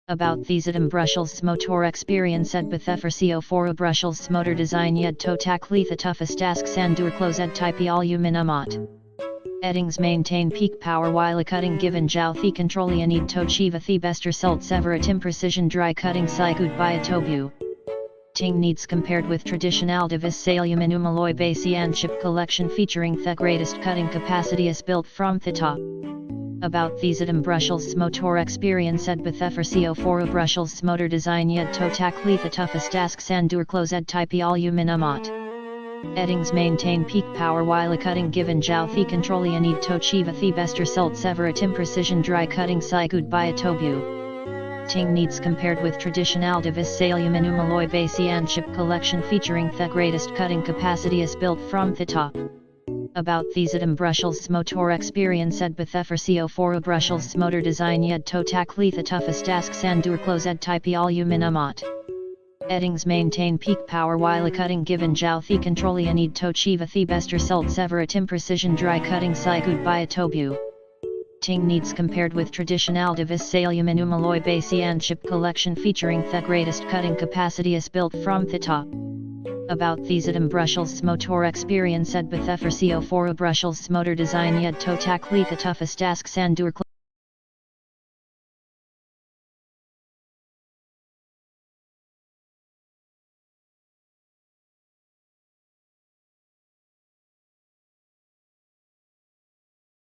About these Brushless Motor experience Ferrous Brushless Motor design to tackle the toughest tasks and closed type aluminumot. Eddings maintain peak power while cutting given jau the control need to achieve the best results ever at imprecision dry cutting good by a tobu. Ting needs compared with traditional device aluminum alloy base and chip collection featuring the greatest cutting capacity is built from the top. About these Brushless Motor experience Ferrous Brushless Motor design to tackle the toughest tasks and closed type aluminumot. Eddings maintain peak power while cutting given jau the control need to achieve the best results ever at imprecision dry cutting good by a tobu. Ting needs compared with traditional device aluminum alloy base and chip collection featuring the greatest cutting capacity is built from the top. About these Brushless Motor experience Ferrous Brushless Motor design to tackle the toughest tasks and closed type aluminumot. Eddings maintain peak power while cutting given jau the control need to achieve the best results ever at imprecision dry cutting good by a tobu. Ting needs compared with traditional device aluminum alloy base and chip collection featuring the greatest cutting capacity is built from the top. About these Brushless Motor experience Ferrous Brushless Motor design to tackle the toughest tasks and